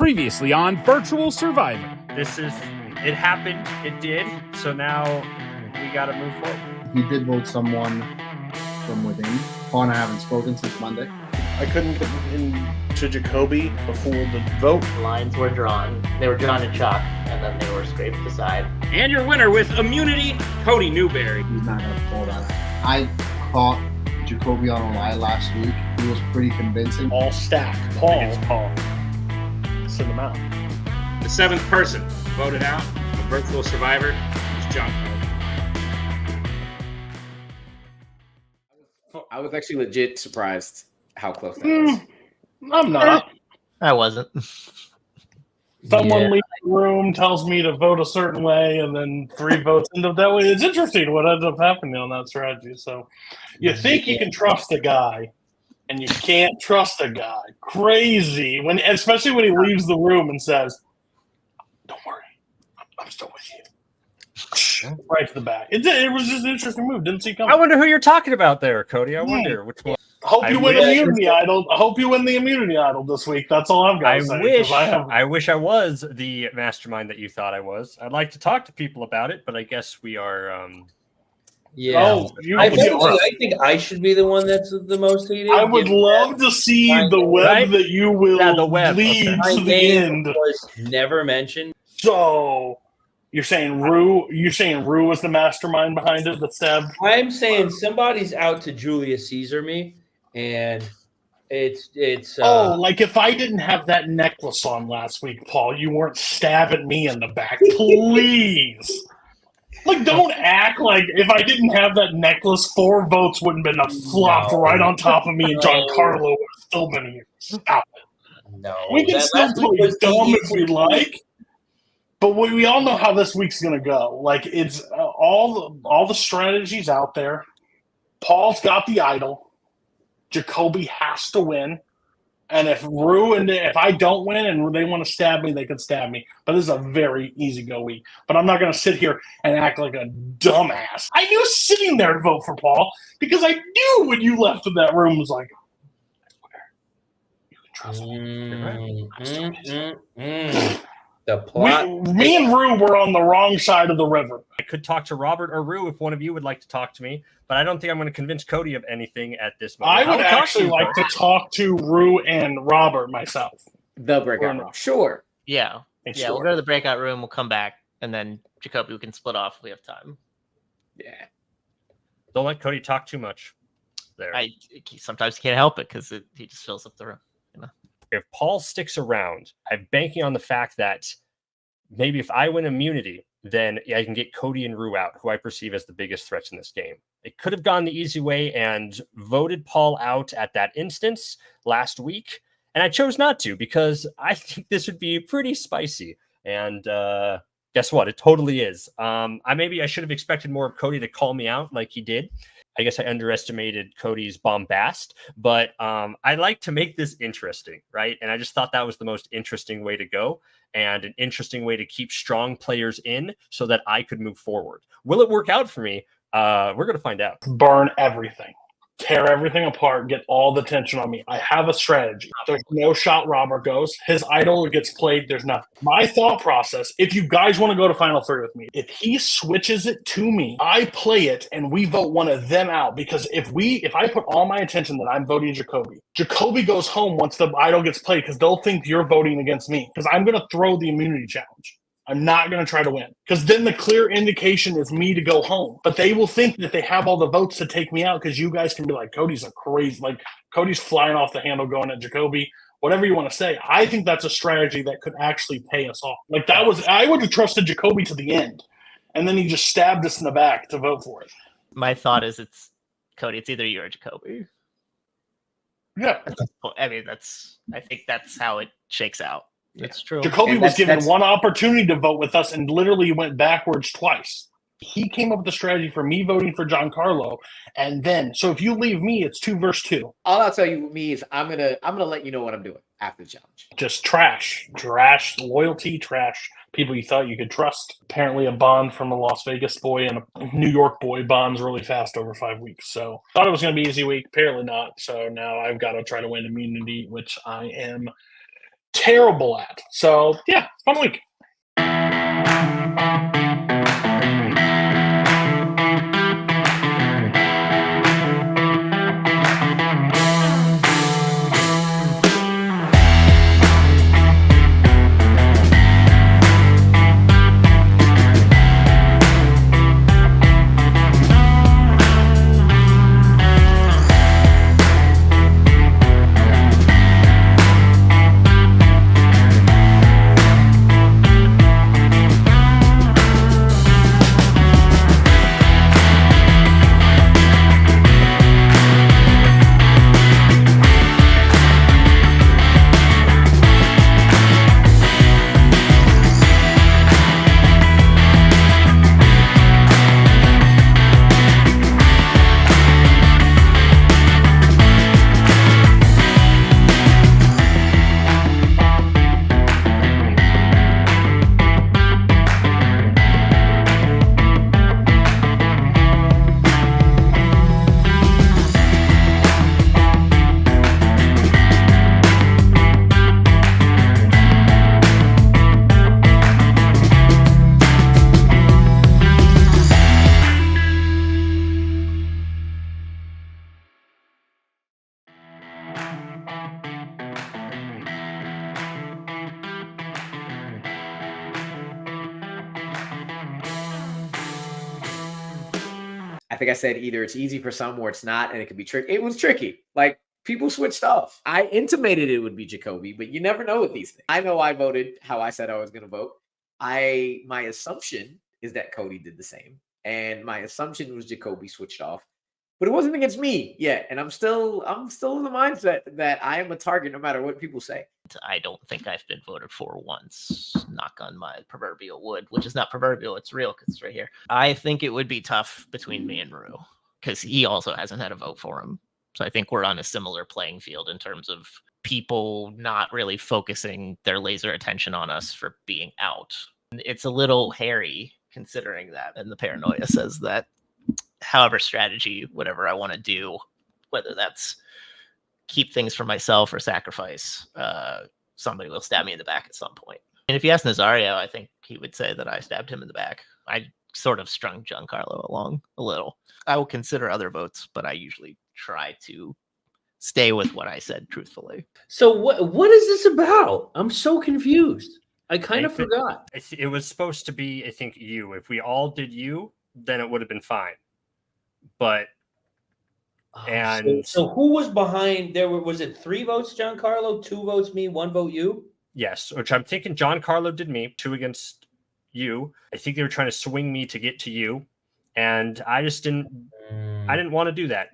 Previously on Virtual Survivor. It happened, it did, so now we gotta move forward. He did vote someone from within. Paul and I haven't spoken since Monday. I couldn't get into Jacoby before the vote. Lines were drawn. They were drawn in chalk, and then they were scraped aside. And your winner with immunity, Cody Newberry. He's not going to pull that. I caught Jacoby on a lie last week. He was pretty convincing. All stack. Paul. Send them out. The seventh person voted out, the Virtual Survivor, is John. I was actually legit surprised how close that was. I'm not. I wasn't. Someone leaves the room, tells me to vote a certain way, and then 3 votes end up that way. It's interesting what ends up happening on that strategy. So you think you can trust a guy, and you can't trust a guy. Crazy. Especially when he leaves the room and says, "Don't worry, I'm still with you." Right to the back. It was just an interesting move. Didn't see coming. I wonder who you're talking about there, Cody. I wonder which one. Hope you win immunity idol. I hope you win the immunity idol this week. That's all I've got to say. I wish I was the mastermind that you thought I was. I'd like to talk to people about it, but I guess we are. Yeah. I think I should be the one that's the most heated. I would love to see the web that you will lead to the end. Was never mentioned. So you're saying Rue was the mastermind behind it that stabbed? I'm saying somebody's out to Julius Caesar me, and it's like if I didn't have that necklace on last week, Paul, you weren't stabbing me in the back. Please. Like, don't act like if I didn't have that necklace, 4 votes wouldn't have been flopped right on top of me, and Giancarlo would have still been here. Stop it. No. We can still play dumb if we like, but we all know how this week's going to go. Like, it's all the strategies out there. Paul's got the idol. Jacoby has to win. And if I don't win and they want to stab me, they can stab me. But this is a very easy go week. But I'm not going to sit here and act like a dumbass. I knew sitting there to vote for Paul because I knew when you left in that room was like, you can trust me. The plot. Me and Rue were on the wrong side of the river. I could talk to Robert or Rue if one of you would like to talk to me, but I don't think I'm going to convince Cody of anything at this moment. I would actually like to talk to Rue and Robert myself. The breakout room. Sure. Yeah. We'll go to the breakout room. We'll come back, and then Jacoby, we can split off if we have time. Yeah. Don't let Cody talk too much there. Sometimes he can't help it because he just fills up the room. You know? If Paul sticks around, I'm banking on the fact that maybe if I win immunity, then I can get Cody and Rue out, who I perceive as the biggest threats in this game. It could have gone the easy way and voted Paul out at that instance last week, and I chose not to because I think this would be pretty spicy. And guess what? It totally is. I should have expected more of Cody to call me out like he did. I guess I underestimated Cody's bombast, but I like to make this interesting, right? And I just thought that was the most interesting way to go and an interesting way to keep strong players in so that I could move forward. Will it work out for me? We're going to find out. Burn everything. Tear everything apart. Get all the tension on me. I have a strategy. There's no shot Robert goes. His idol gets played. There's nothing. My thought process, if you guys want to go to Final 3 with me, if he switches it to me, I play it and we vote one of them out. Because if I put all my attention that I'm voting Jacoby goes home once the idol gets played because they'll think you're voting against me. Because I'm going to throw the immunity challenge. I'm not going to try to win because then the clear indication is me to go home. But they will think that they have all the votes to take me out because you guys can be like, Cody's Cody's flying off the handle going at Jacoby, whatever you want to say. I think that's a strategy that could actually pay us off. I would have trusted Jacoby to the end. And then he just stabbed us in the back to vote for it. My thought is Cody, it's either you or Jacoby. Yeah. I mean, I think that's how it shakes out. That's true. Jacoby was given one opportunity to vote with us and literally went backwards twice. He came up with the strategy for me voting for Giancarlo, and then so if you leave me, it's 2 versus 2. All I'll tell you me is I'm gonna let you know what I'm doing after the challenge. Just trash loyalty, trash people you thought you could trust. Apparently, a bond from a Las Vegas boy and a New York boy bonds really fast over 5 weeks. So thought it was gonna be an easy week. Apparently not. So now I've got to try to win immunity, which I am terrible at. So, yeah, fun week. I think I said either it's easy for some or it's not, and it could be tricky. It was tricky. Like, people switched off. I intimated it would be Jacoby, but you never know with these things. I know I voted how I said I was going to vote. My assumption is that Cody did the same, and my assumption was Jacoby switched off, but it wasn't against me yet. And I'm still in the mindset that I am a target no matter what people say. I don't think I've been voted for once. Knock on my proverbial wood, which is not proverbial, it's real because it's right here. I think it would be tough between me and Rue because he also hasn't had a vote for him. So I think we're on a similar playing field in terms of people not really focusing their laser attention on us for being out. It's a little hairy considering that. And the paranoia says that however strategy, whatever I want to do, whether that's keep things for myself or sacrifice, somebody will stab me in the back at some point. And if you ask Nazario, I think he would say that I stabbed him in the back. I sort of strung Giancarlo along a little. I will consider other votes, but I usually try to stay with what I said truthfully. So what is this about? I'm so confused. I kind of forgot. It was supposed to be, I think, you. If we all did you, then it would have been fine. But so who was behind? Was it 3 votes, Giancarlo, 2 votes me, 1 vote you? Yes, which I'm thinking Giancarlo did me, 2 against you. I think they were trying to swing me to get to you, and I just didn't. I didn't want to do that,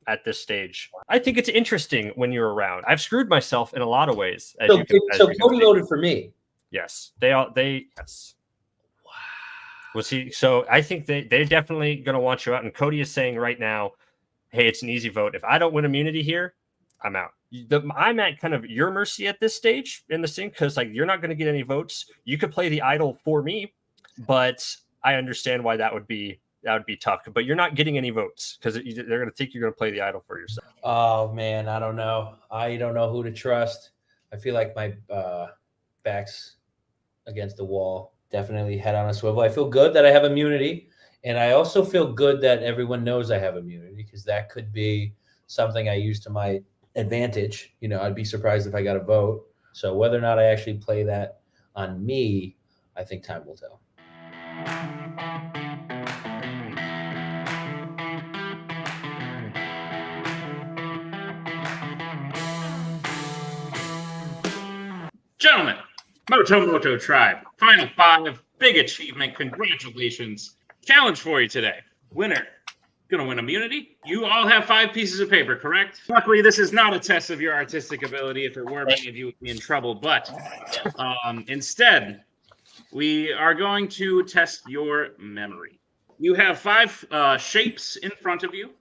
at this stage. I think it's interesting when you're around. I've screwed myself in a lot of ways. So Cody voted for me. Yes, yes. Wow. Well, see, so I think they're definitely going to want you out. And Cody is saying right now, hey, it's an easy vote. If I don't win immunity here, I'm out. I'm at kind of your mercy at this stage in the thing because you're not going to get any votes. You could play the idol for me, but I understand why that would be tough. But you're not getting any votes because they're going to think you're going to play the idol for yourself. Oh man, I don't know. I don't know who to trust. I feel like my back's against the wall. Definitely head on a swivel. I feel good that I have immunity, and I also feel good that everyone knows I have immunity because that could be something I use to my advantage. I'd be surprised if I got a vote. So whether or not I actually play that on me, I think time will tell. Gentlemen, Moto Tribe, Final 5, big achievement, congratulations. Challenge for you today. Winner, gonna win immunity. You all have 5 pieces of paper, correct? Luckily, this is not a test of your artistic ability. If it were, many of you would be in trouble. But instead, we are going to test your memory. You have 5 shapes in front of you.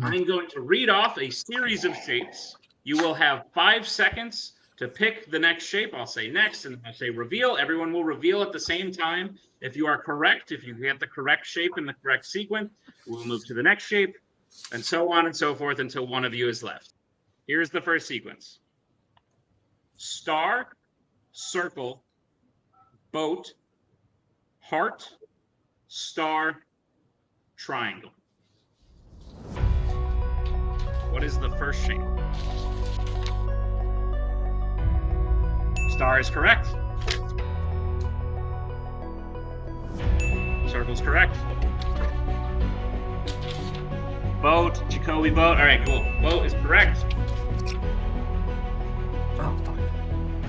I'm going to read off a series of shapes. You will have 5 seconds to pick the next shape. I'll say next, and I'll say reveal. Everyone will reveal at the same time. If you are correct, if you get the correct shape in the correct sequence, we'll move to the next shape, and so on and so forth until one of you is left. Here's the first sequence. Star, circle, boat, heart, star, triangle. What is the first shape? Star is correct. Circle's correct. Boat, Jacoby boat. All right, cool. Boat is correct.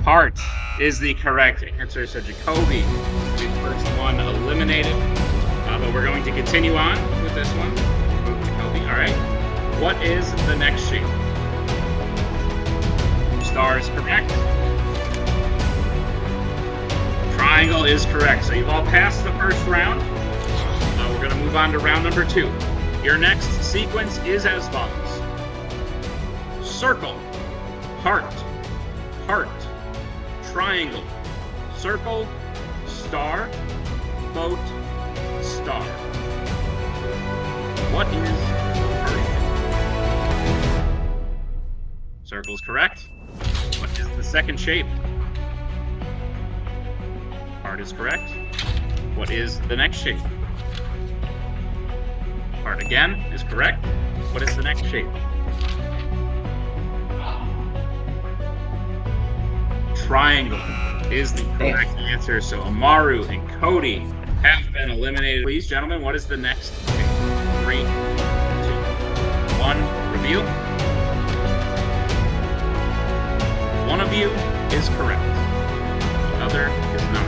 Heart is the correct answer. So Jacoby, the first one eliminated. But we're going to continue on with this one. Boat, Jacoby. All right. What is the next shape? Star is correct. Triangle is correct. So you've all passed the first round. We're going to move on to round number 2. Your next sequence is as follows. Circle, heart, heart, triangle, circle, star, boat, star. What is the first shape? Circle's correct. What is the second shape? Heart is correct. What is the next shape? Heart again is correct. What is the next shape? Triangle is the correct answer. So Amaru and Cody have been eliminated. Please, gentlemen, what is the next shape? 3, 2, 1, reveal. One of you is correct. The other is not.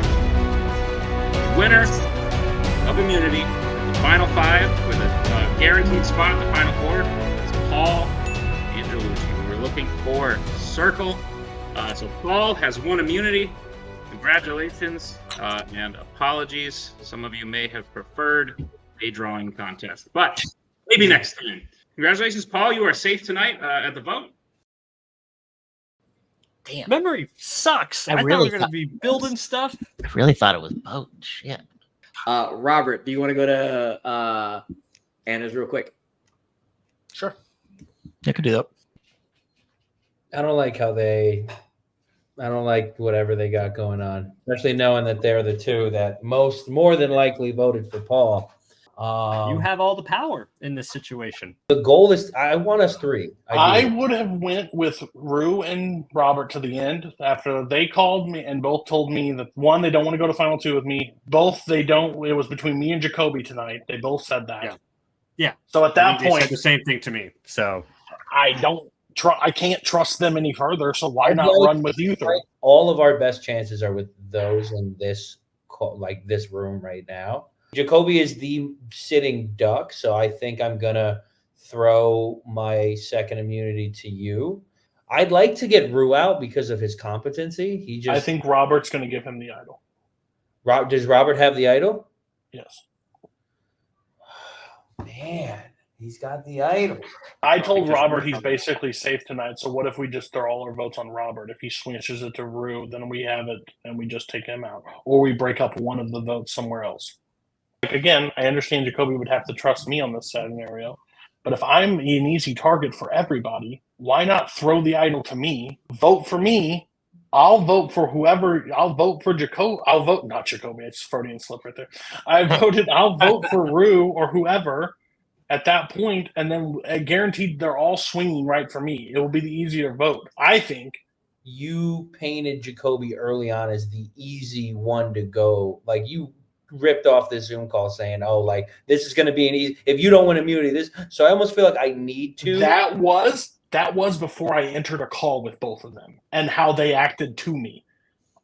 Winner of immunity, the final 5 with a guaranteed spot at the final 4 is Paul Angelucci. We were looking for Circle. So Paul has won immunity. Congratulations and apologies. Some of you may have preferred a drawing contest, but maybe next time. Congratulations, Paul. You are safe tonight at the vote. Damn. Memory sucks. I thought we were going to be building stuff. I really thought it was boat. Shit. Robert, do you want to go to Anna's real quick? Sure. I could do that. I don't like whatever they got going on, especially knowing that they're the two that more than likely voted for Paul. You have all the power in this situation. The goal is, I want us 3. I would have went with Rue and Robert to the end after they called me and both told me that, one, they don't want to go to final 2 with me. Both, they don't. It was between me and Jacoby tonight. They both said that. Yeah. So at that They point, said the same thing to me. So I can't trust them any further. So why not run with you 3? All of our best chances are with those in this room right now. Jacoby is the sitting duck, so I think I'm gonna throw my second immunity to you. I'd like to get Rue out because of his competency. I think Robert's going to give him the idol. Does Robert have the idol? Yes. Man, he's got the idol. I told Robert he's basically safe tonight. So what if we just throw all our votes on Robert? If he switches it to Rue, then we have it and we just take him out, or we break up one of the votes somewhere else. Again, I understand Jacoby would have to trust me on this scenario, but if I'm an easy target for everybody, why not throw the idol to me? Vote for me. I'll vote for whoever. I'll vote for Jacoby. I'll vote not Jacoby. It's Freudian slip right there. I'll vote for Rue or whoever at that point, and then guaranteed they're all swinging right for me. It will be the easier vote, I think. You painted Jacoby early on as the easy one to go. Like, you ripped off this Zoom call saying, "Oh, like this is going to be an easy. If you don't win immunity, this." So I almost feel like I need to. That was before I entered a call with both of them and how they acted to me.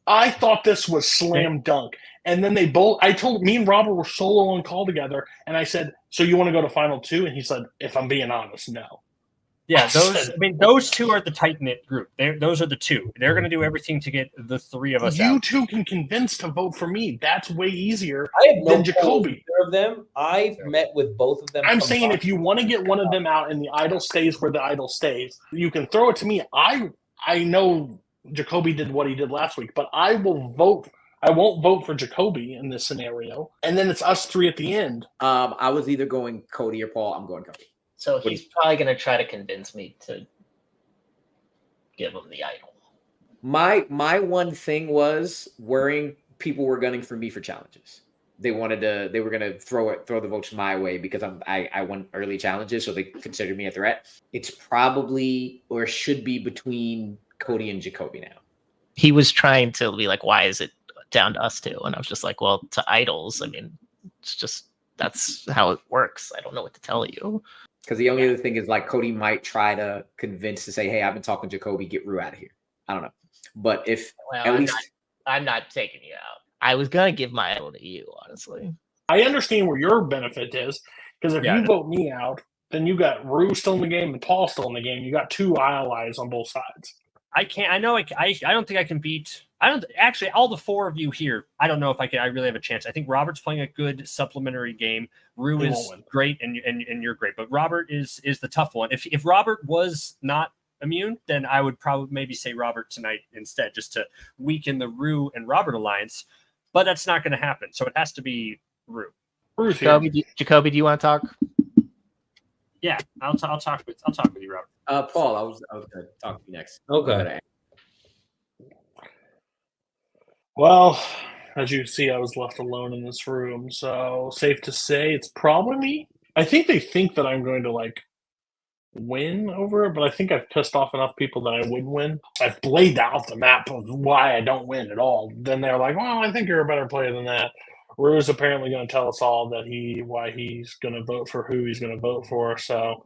I thought this was slam dunk, and then me and Robert were solo on call together, and I said, "So you want to go to final 2?" And he said, "If I'm being honest, no." Yeah, those 2 are the tight-knit group. Those are the 2. They're going to do everything to get the 3 of us out. You 2 can convince to vote for me. That's way easier I have no than Jacoby. Of them. I've met with both of them. I'm saying if you want to get one of them out and the idol stays where the idol stays, you can throw it to me. I know Jacoby did what he did last week, but I will vote. I won't vote for Jacoby in this scenario. And then it's us 3 at the end. I was either going Cody or Paul. I'm going Cody. So he's probably going to try to convince me to give him the idol. My one thing was worrying people were gunning for me for challenges. They were gonna throw the votes my way because I won early challenges, so they considered me a threat. It's probably or should be between Cody and Jacoby now. He was trying to be like, why is it down to us two? And I was just like, well, to idols, I mean, it's just that's how it works. I don't know what to tell you. Because the only other thing is like Cody might try to convince to say, hey, I've been talking to Jacoby, get Rue out of here. I don't know. But if I'm not taking you out. I was gonna give my idol to you, honestly. I understand where your benefit is, because if you vote me out, then you got Rue still in the game and Paul still in the game. You got two allies on both sides. I can't. I know. I don't think I can beat. I don't actually. All the four of you here. I don't know if I can. I really have a chance. I think Robert's playing a good supplementary game. Rue is great, and you're great. But Robert is the tough one. If Robert was not immune, then I would probably maybe say Robert tonight instead, just to weaken the Rue and Robert alliance. But that's not going to happen. So it has to be Rue. Jacoby, do you want to talk? Yeah, I'll talk with you, Robert. Paul, I was going to talk to you next. Okay. Well, as you see, I was left alone in this room, so safe to say it's probably me. I think they think that I'm going to like win over it, but I think I've pissed off enough people that I would win. I've laid out the map of why I don't win at all. Then they're like, well, I think you're a better player than that. Rue's apparently going to tell us all that why he's going to vote for who he's going to vote for. So,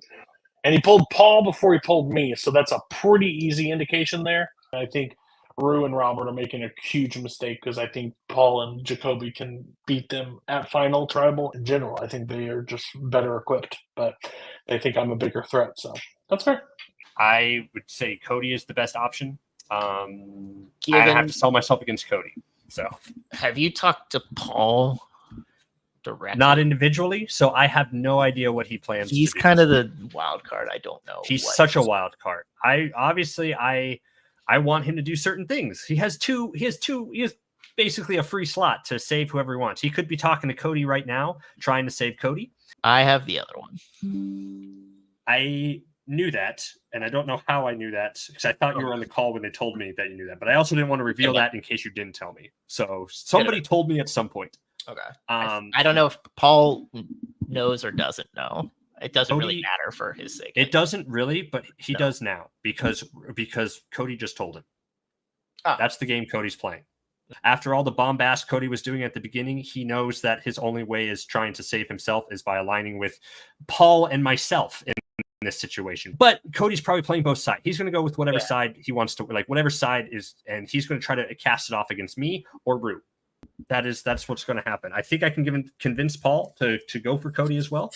and he pulled Paul before he pulled me, so that's a pretty easy indication there. I think Rue and Robert are making a huge mistake because I think Paul and Jacoby can beat them at Final Tribal in general. I think they are just better equipped, but they think I'm a bigger threat. So that's fair. I would say Cody is the best option. I have to sell myself against Cody. So have you talked to Paul directly? Not individually, so I have no idea what he plans. He's kind of the wild card. I don't know. He's such a wild card. I want him to do certain things. He has basically a free slot to save whoever he wants. He could be talking to Cody right now, trying to save Cody. I have the other one. I knew that, and I don't know how I knew that, because I thought you were on the call when they told me that you knew that, but I also didn't want to reveal that in case you didn't tell me. So somebody told me at some point. Okay. I don't know if Paul knows or doesn't know. It doesn't really matter for his sake. It doesn't really, but he does now because Cody just told him. That's the game Cody's playing. After all the bombast Cody was doing at the beginning, he knows that his only way is trying to save himself is by aligning with Paul and myself in this situation. But Cody's probably playing both sides. He's going to go with whatever side he wants to, like whatever side is, and he's going to try to cast it off against me or Rue. That's what's going to happen. I think I can convince Paul to go for Cody as well.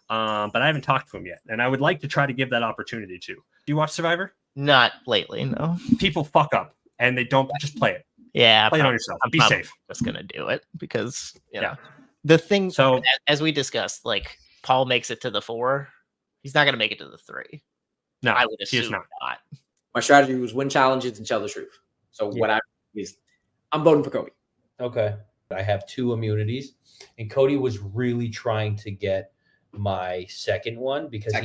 But I haven't talked to him yet, and I would like to try to give that opportunity to. Do you watch Survivor? Not lately, no. People fuck up, and they don't just play it. Yeah, play it on yourself. Be safe. Just gonna do it because you know the thing. So as we discussed, like Paul makes it to the 4, he's not gonna make it to the 3. No, I would assume he is not. My strategy was win challenges and tell the truth. So what I'm voting for Cody. Okay, I have 2 immunities, and Cody was really trying to get my second one because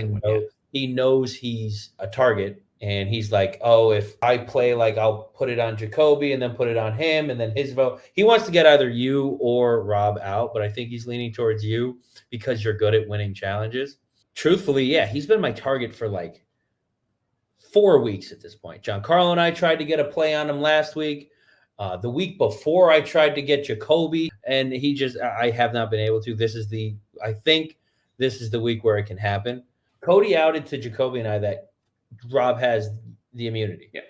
he knows he's a target, and he's like, oh, if I play like I'll put it on Jacoby and then put it on him and then his vote. He wants to get either you or Rob out, but I think he's leaning towards you because you're good at winning challenges. Truthfully, he's been my target for like 4 weeks at this point. Giancarlo and I tried to get a play on him last week. The week before I tried to get Jacoby, and I have not been able to. I think this is the week where it can happen. Cody outed to Jacoby and I that Rob has the immunity. Yeah.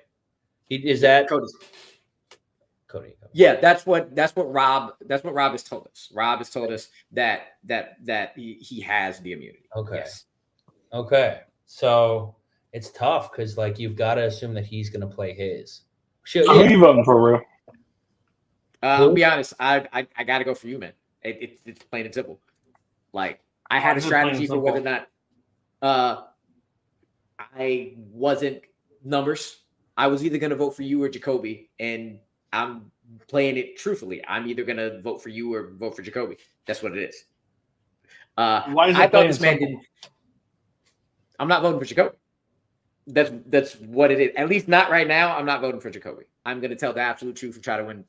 Is that Cody? Yeah, that's what Rob has told us. Rob has told us that he has the immunity. Okay. Yes. Okay. So it's tough because like you've got to assume that he's going to play his. Who are you voting for, Rue? I'll be honest. I got to go for you, man. It's plain and simple. Like I had a strategy for whether or not I wasn't numbers. I was either going to vote for you or Jacoby, and I'm playing it truthfully. I'm either going to vote for you or vote for Jacoby. That's what it is. Why is it I thought this man didn't. I'm not voting for Jacoby. That's what it is. At least not right now. I'm not voting for Jacoby. I'm going to tell the absolute truth and try to win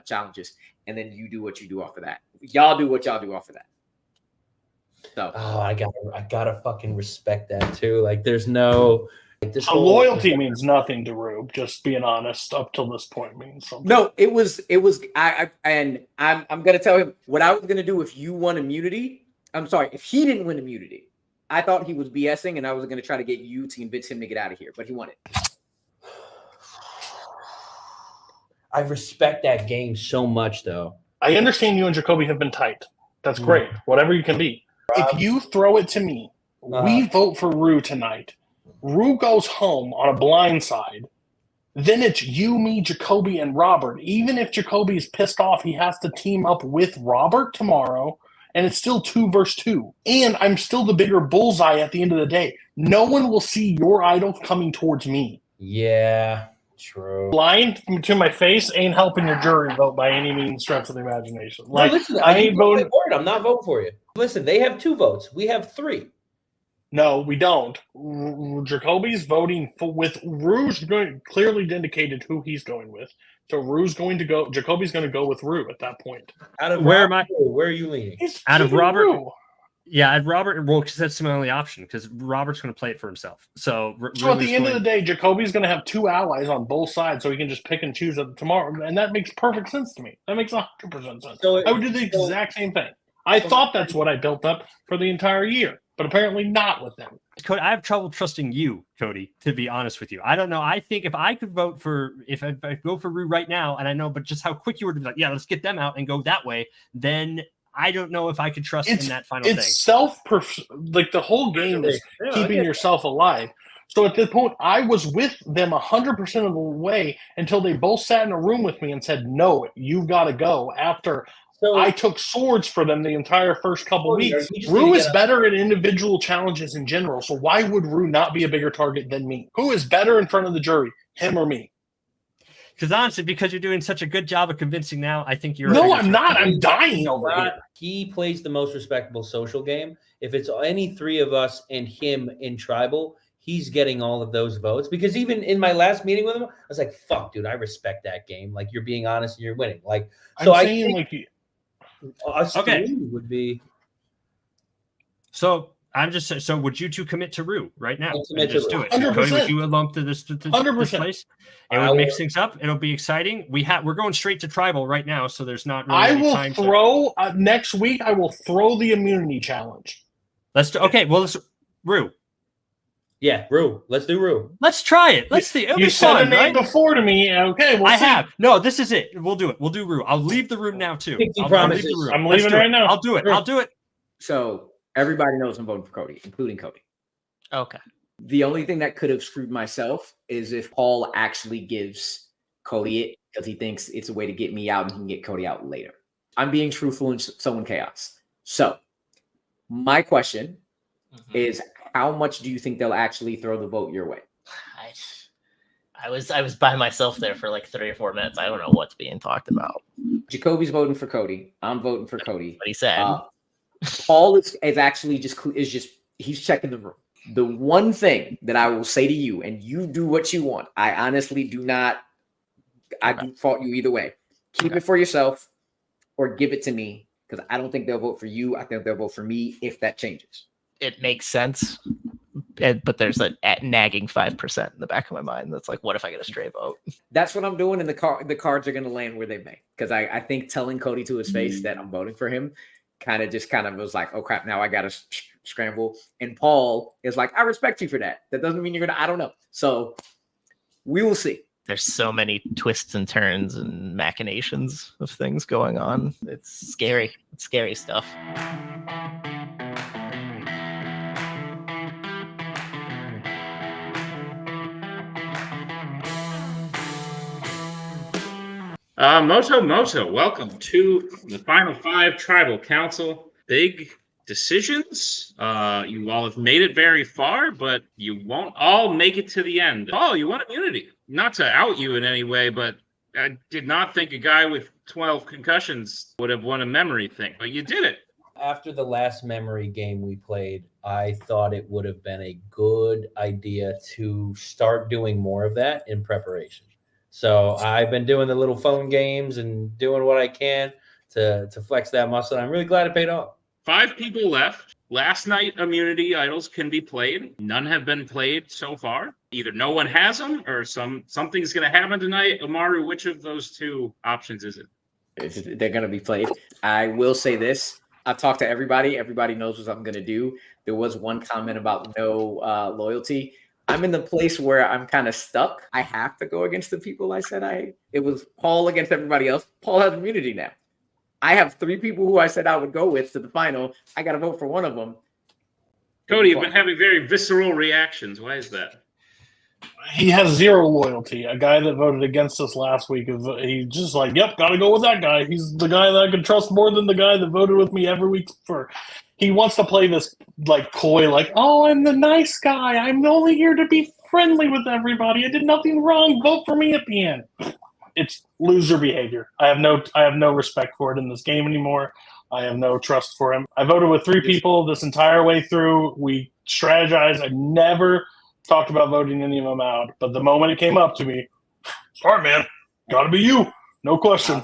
challenges. And then you do what you do off of that. Y'all do what y'all do off of that. So, I gotta fucking respect that too. Like, there's no So loyalty means nothing to Rube. Just being honest, up till this point means something. no, it was. I'm gonna tell him what I was gonna do if you won immunity. I'm sorry, if he didn't win immunity. I thought he was BSing, and I was gonna try to get you to convince him to get out of here, but he won it. I respect that game so much, though. I understand you and Jacoby have been tight. That's great. Whatever you can be. If you throw it to me, we vote for Rue tonight. Rue goes home on a blind side. Then it's you, me, Jacoby, and Robert. Even if Jacoby is pissed off, he has to team up with Robert tomorrow, and it's still 2 versus 2. And I'm still the bigger bullseye at the end of the day. No one will see your idol coming towards me. Yeah, true. Lying to my face ain't helping your jury vote by any means, stretch of the imagination. No, Like, listen, I ain't voting for it. I'm not voting for you. Listen, they have 2 votes. We have 3. No, we don't. Jacoby's voting with Rue's clearly indicated who he's going with. So Rue's going to go. Jacoby's going to go with Rue at that point. Out of Where Robert, am I? Where are you leaning? He's Out of keeping Robert? Rue. Yeah, I'd Robert. Well, because that's my only option. Because Robert's going to play it for himself. So at the end of the day, Jacoby's going to have 2 allies on both sides, so he can just pick and choose tomorrow, and that makes perfect sense to me. That makes 100% sense. So I would do the exact same thing. I thought that's what I built up for the entire year, but apparently not with them. Cody, I have trouble trusting you, Cody, to be honest with you. I don't know. I think if I could vote for, if I go for Rue right now, and I know, but just how quick you were to be like, yeah, let's get them out and go that way, then I don't know if I could trust in that final thing. It's like the whole game is keeping yourself alive. So at this point, I was with them 100% of the way until they both sat in a room with me and said, no, you've got to go after I took swords for them the entire first couple weeks. Rue is better at individual challenges in general, so why would Rue not be a bigger target than me? Who is better in front of the jury, him or me? Because honestly, because you're doing such a good job of convincing now, I think you're. No, I'm not. I'm dying over here. He plays the most respectable social game. If it's any 3 of us and him in tribal, he's getting all of those votes. Because even in my last meeting with him, I was like, "Fuck, dude, I respect that game. Like, you're being honest and you're winning." Like, so I think us 3 would be. So I'm just so. Would you 2 commit to Rue right now? Just do it. 100%. Cody, would you lump to this 100%. place? It would mix things up. It'll be exciting. We're going straight to tribal right now, so there's not. Really I any will time throw next week. I will throw the immunity challenge. Let's do. Okay, well, let's Rue. Yeah, Rue. Let's do Rue. Let's try it. Let's see. It'll You be said fun, a name right? before to me. Okay, we'll I see. have. No, this is it. We'll do it. We'll do Rue. I'll leave the room now too. I'm leaving right now. I'll do it. I'll do it. So everybody knows I'm voting for Cody, including Cody. Okay. The only thing that could have screwed myself is if Paul actually gives Cody it because he thinks it's a way to get me out and he can get Cody out later. I'm being truthful and sowing chaos. So my question is, how much do you think they'll actually throw the vote your way? I was by myself there for like 3 or 4 minutes. I don't know what's being talked about. Jacoby's voting for Cody. I'm voting for Cody. What he said. Paul is actually just he's checking the room. The one thing that I will say to you, and you do what you want. I honestly do not. I do fault you either way. Keep it for yourself, or give it to me, because I don't think they'll vote for you. I think they'll vote for me if that changes. It makes sense, but there's a nagging 5% in the back of my mind that's like, what if I get a stray vote? That's what I'm doing, and the cards are going to land where they may. Because I think telling Cody to his face that I'm voting for him kind of was like, oh crap, now I got to scramble. And Paul is like, I respect you for that. That doesn't mean you're going to, I don't know. So we will see. There's so many twists and turns and machinations of things going on. It's scary. It's scary stuff. Moto, welcome to the Final 5 Tribal Council. Big decisions. You all have made it very far, but you won't all make it to the end. Oh, you won immunity. Not to out you in any way, but I did not think a guy with 12 concussions would have won a memory thing, but you did it. After the last memory game we played, I thought it would have been a good idea to start doing more of that in preparation. So I've been doing the little phone games and doing what I can to flex that muscle. And I'm really glad it paid off. 5 people left. Last night, immunity idols can be played. None have been played so far. Either no one has them or something's going to happen tonight. Amaru, which of those 2 options is it? They're going to be played. I will say this. I've talked to everybody. Everybody knows what I'm going to do. There was one comment about no loyalty. I'm in the place where I'm kind of stuck. I have to go against the people I said it was Paul against everybody else. Paul has immunity now. I have 3 people who I said I would go with to the final. I got to vote for one of them. Cody, you've been having very visceral reactions. Why is that? He has 0 loyalty. A guy that voted against us last week, he's just like, yep, got to go with that guy. He's the guy that I can trust more than the guy that voted with me every week. He wants to play this like coy, like, oh, I'm the nice guy. I'm only here to be friendly with everybody. I did nothing wrong. Vote for me at the end. It's loser behavior. I have no respect for it in this game anymore. I have no trust for him. I voted with 3 people this entire way through. We strategized. I never talked about voting any of them out, but the moment it came up to me, sorry, man, gotta be you, no question.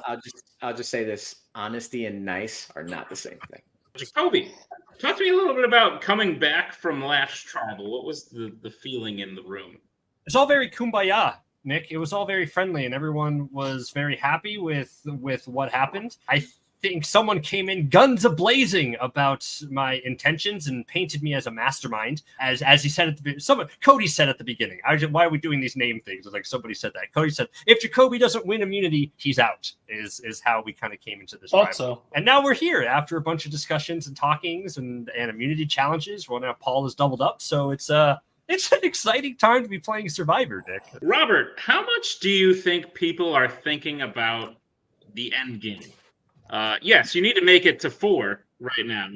I'll just say this: honesty and nice are not the same thing. Jacoby, talk to me a little bit about coming back from last tribal. What was the feeling in the room? It's all very kumbaya, Nick. It was all very friendly, and everyone was very happy with what happened. I think someone came in guns a-blazing about my intentions and painted me as a mastermind, as he said at the Cody said at the beginning. Why are we doing these name things? It's like somebody said that. Cody said, if Jacoby doesn't win immunity, he's out, is how we kind of came into this. Thought so. And now we're here after a bunch of discussions and talkings and immunity challenges. Well, now Paul is doubled up, so it's an exciting time to be playing Survivor, Nick. Robert, how much do you think people are thinking about the end game? Yes, you need to make it to 4 right now,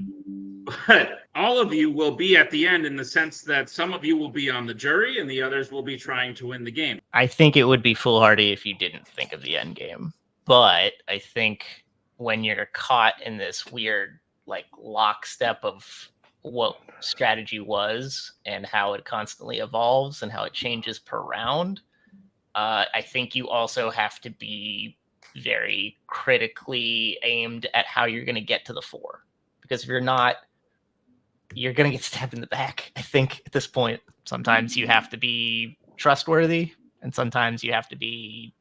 but all of you will be at the end in the sense that some of you will be on the jury and the others will be trying to win the game. I think it would be foolhardy if you didn't think of the end game. But I think when you're caught in this weird like lockstep of what strategy was and how it constantly evolves and how it changes per round, I think you also have to be very critically aimed at how you're going to get to the 4, because if you're not, you're going to get stabbed in the back. I think at this point, sometimes you have to be trustworthy and sometimes you have to be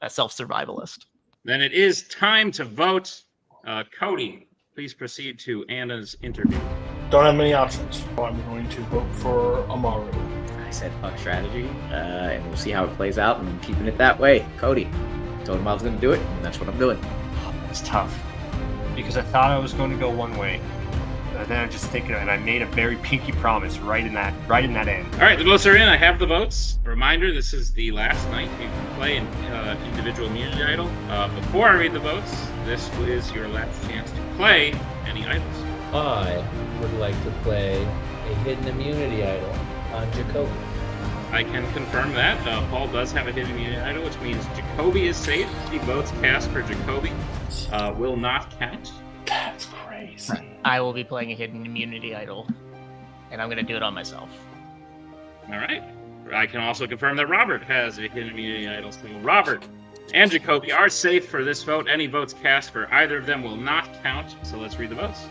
a self-survivalist. Then it is time to vote. Cody, please proceed to Anna's interview. Don't have many options. I'm going to vote for Amaru. I said fuck strategy, and we'll see how it plays out, and I'm keeping it that way. Cody, told him I was going to do it, and that's what I'm doing. It's tough because I thought I was going to go one way, and then I just thinking, and I made a very pinky promise right in that end. All right, the votes are in. I have the votes. A reminder: this is the last night you can play an individual immunity idol. Before I read the votes, this is your last chance to play any idols. I would like to play a hidden immunity idol on Jacoby. I can confirm that. Paul does have a hidden immunity idol, which means Jacoby is safe. The votes cast for Jacoby will not count. That's crazy. I will be playing a hidden immunity idol, and I'm going to do it on myself. All right. I can also confirm that Robert has a hidden immunity idol. So Robert and Jacoby are safe for this vote. Any votes cast for either of them will not count. So let's read the votes.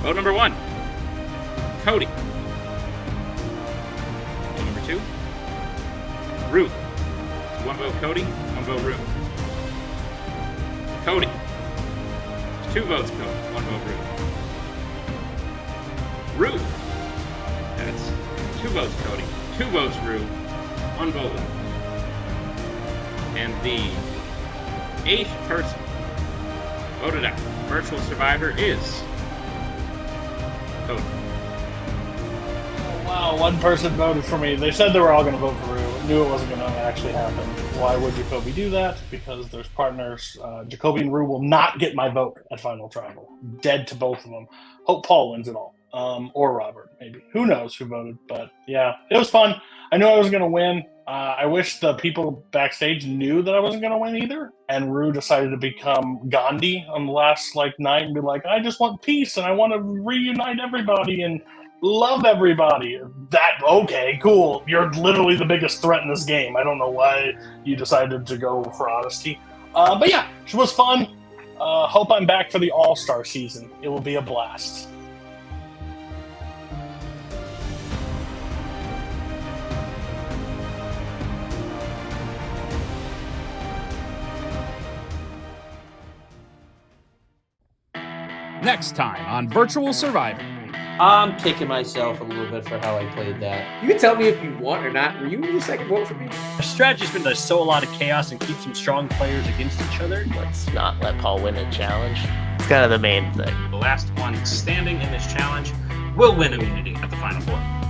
Vote number 1, Cody. Vote number 2, Ruth. 1 vote Cody, 1 vote Ruth. Cody. 2 votes Cody, 1 vote Ruth. Ruth. That's 2 votes Cody, 2 votes Ruth, 1 vote Ruth. And the 8th person voted out. Virtual survivor is Cody. Oh, wow, one person voted for me. They said they were all going to vote for Rue. Knew it wasn't going to actually happen. Why would Jacoby do that? Because there's partners. Jacoby and Rue will not get my vote at Final Tribal. Dead to both of them. Hope Paul wins it all. Or Robert, maybe. Who knows who voted? But yeah, it was fun. I knew I was going to win. I wish the people backstage knew that I wasn't going to win either. And Rue decided to become Gandhi on the last night and be like, I just want peace and I want to reunite everybody and love everybody. Okay, cool. You're literally the biggest threat in this game. I don't know why you decided to go for honesty. But yeah, it was fun. Hope I'm back for the All-Star season. It will be a blast. Next time on Virtual Survivor. I'm kicking myself a little bit for how I played that. You can tell me if you want or not. Were you your second vote for me? Our strategy's been to sow a lot of chaos and keep some strong players against each other. Let's not let Paul win a challenge. It's kind of the main thing. The last one standing in this challenge will win immunity at the Final Four.